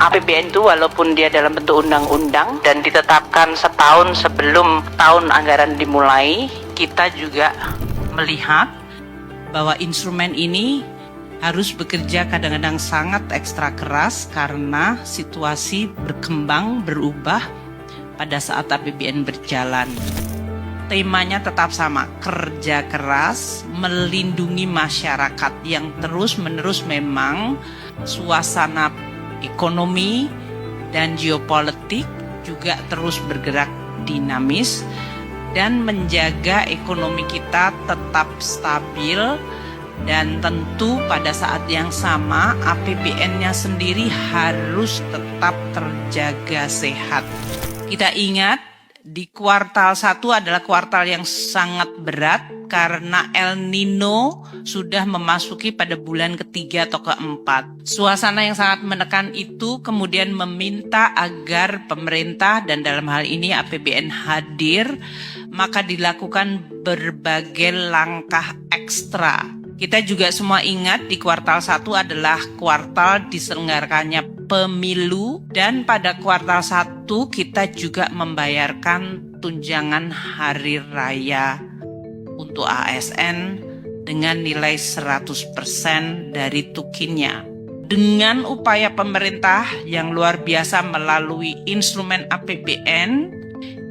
APBN itu walaupun dia dalam bentuk undang-undang dan ditetapkan setahun sebelum tahun anggaran dimulai, kita juga melihat bahwa instrumen ini harus bekerja kadang-kadang sangat ekstra keras karena situasi berkembang, berubah pada saat APBN berjalan. Temanya tetap sama, kerja keras, melindungi masyarakat yang terus-menerus memang suasana ekonomi dan geopolitik juga terus bergerak dinamis dan menjaga ekonomi kita tetap stabil dan tentu pada saat yang sama APBN-nya sendiri harus tetap terjaga sehat. Kita ingat di kuartal 1 adalah kuartal yang sangat berat karena El Nino sudah memasuki pada bulan ketiga atau keempat. Suasana yang sangat menekan itu kemudian meminta agar pemerintah dan dalam hal ini APBN hadir, maka dilakukan berbagai langkah ekstra. Kita juga semua ingat di kuartal 1 adalah kuartal diselenggarakannya pemilu dan pada kuartal 1 kita juga membayarkan tunjangan hari raya untuk ASN dengan nilai 100% dari tukinnya. Dengan upaya pemerintah yang luar biasa melalui instrumen APBN,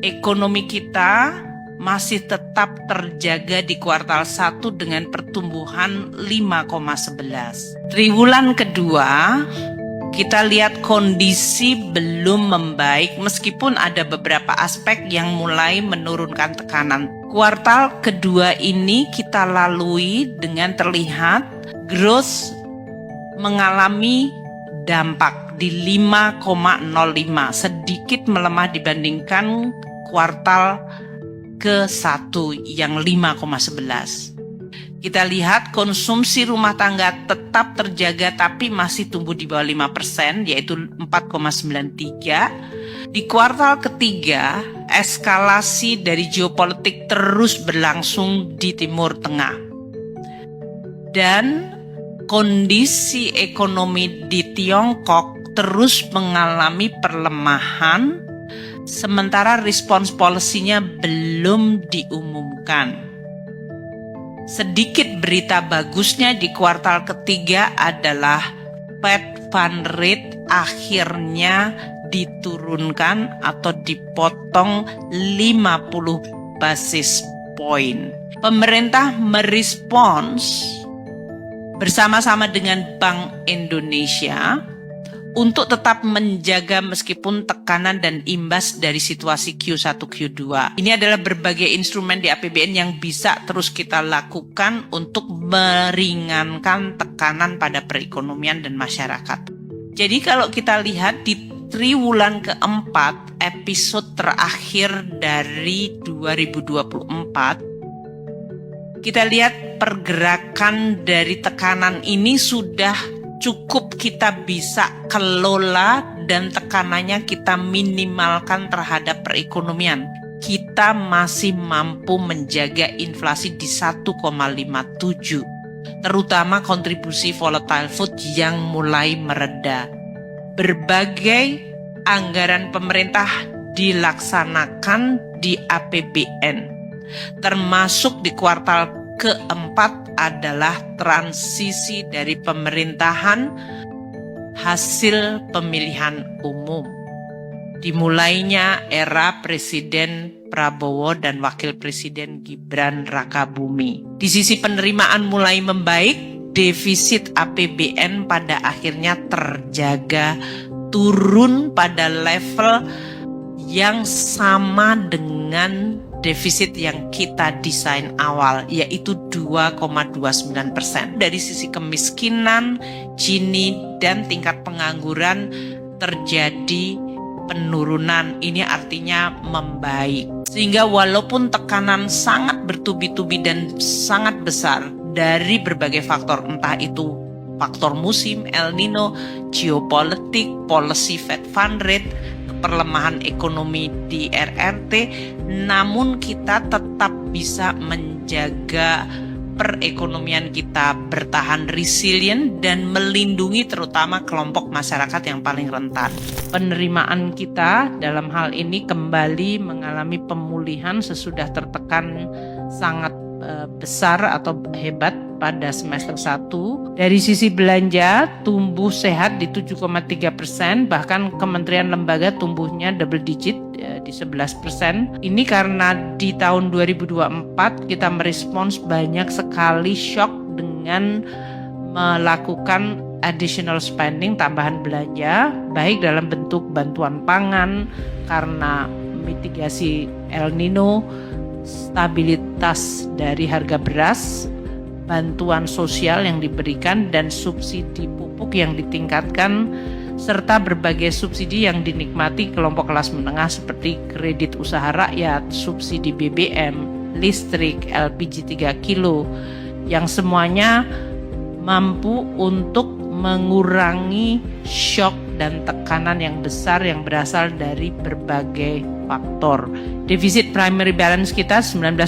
ekonomi kita masih tetap terjaga di kuartal 1 dengan pertumbuhan 5,11. Triwulan kedua, kita lihat kondisi belum membaik meskipun ada beberapa aspek yang mulai menurunkan tekanan. Kuartal kedua ini kita lalui dengan terlihat growth mengalami dampak di 5,05, sedikit melemah dibandingkan kuartal ke-1 yang 5,11. Kita lihat konsumsi rumah tangga tetap terjaga tapi masih tumbuh di bawah 5%, yaitu 4,93. Di kuartal ketiga, eskalasi dari geopolitik terus berlangsung di Timur Tengah. Dan kondisi ekonomi di Tiongkok terus mengalami perlemahan sementara respons polisinya belum diumumkan. Sedikit berita bagusnya di kuartal ketiga adalah Fed Fund Rate akhirnya diturunkan atau dipotong 50 basis point. Pemerintah merespons bersama-sama dengan Bank Indonesia untuk tetap menjaga meskipun tekanan dan imbas dari situasi Q1, Q2. Ini adalah berbagai instrumen di APBN yang bisa terus kita lakukan untuk meringankan tekanan pada perekonomian dan masyarakat. Jadi kalau kita lihat di triwulan keempat, episode terakhir dari 2024, kita lihat pergerakan dari tekanan ini sudah cukup kita bisa kelola dan tekanannya kita minimalkan terhadap perekonomian. Kita masih mampu menjaga inflasi di 1,57, terutama kontribusi volatile food yang mulai mereda. Berbagai anggaran pemerintah dilaksanakan di APBN, termasuk di kuartal keempat adalah transisi dari pemerintahan hasil pemilihan umum. Dimulainya era Presiden Prabowo dan Wakil Presiden Gibran Rakabumi. Di sisi penerimaan mulai membaik, defisit APBN pada akhirnya terjaga turun pada level yang sama dengan defisit yang kita desain awal, yaitu 2,29%. Dari sisi kemiskinan, Gini, dan tingkat pengangguran terjadi penurunan. Ini artinya membaik. Sehingga walaupun tekanan sangat bertubi-tubi dan sangat besar dari berbagai faktor, entah itu faktor musim, El Nino, geopolitik, policy Fed Fund Rate, perlemahan ekonomi di RRT, namun kita tetap bisa menjaga perekonomian kita bertahan resilient dan melindungi terutama kelompok masyarakat yang paling rentan. Penerimaan kita dalam hal ini kembali mengalami pemulihan sesudah tertekan sangat besar atau hebat pada semester 1. Dari sisi belanja tumbuh sehat di 7,3%, bahkan kementerian lembaga tumbuhnya double digit di 11%. Ini karena di tahun 2024 kita merespons banyak sekali shock dengan melakukan additional spending, tambahan belanja, baik dalam bentuk bantuan pangan karena mitigasi El Nino, stabilitas dari harga beras, bantuan sosial yang diberikan dan subsidi pupuk yang ditingkatkan, serta berbagai subsidi yang dinikmati kelompok kelas menengah seperti kredit usaha rakyat, subsidi BBM, listrik, LPG 3 kilo, yang semuanya mampu untuk mengurangi shock dan tekanan yang besar yang berasal dari berbagai faktor. Defisit primary balance kita 19,4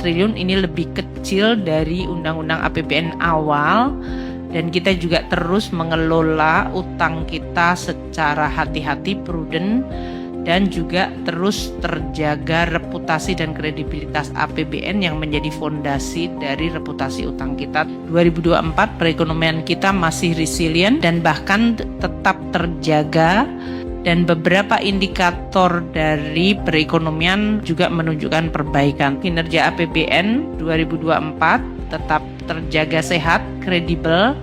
triliun, ini lebih kecil dari undang-undang APBN awal, dan kita juga terus mengelola utang kita secara hati-hati, prudent, dan juga terus terjaga reputasi dan kredibilitas APBN yang menjadi fondasi dari reputasi utang kita. 2024 perekonomian kita masih resilient dan bahkan tetap terjaga, dan beberapa indikator dari perekonomian juga menunjukkan perbaikan. Kinerja APBN 2024 tetap terjaga sehat, kredibel,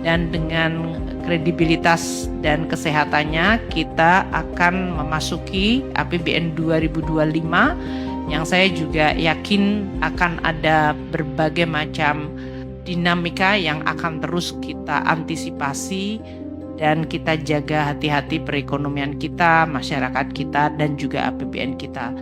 dan dengan kredibilitas dan kesehatannya kita akan memasuki APBN 2025 yang saya juga yakin akan ada berbagai macam dinamika yang akan terus kita antisipasi dan kita jaga hati-hati perekonomian kita, masyarakat kita, dan juga APBN kita.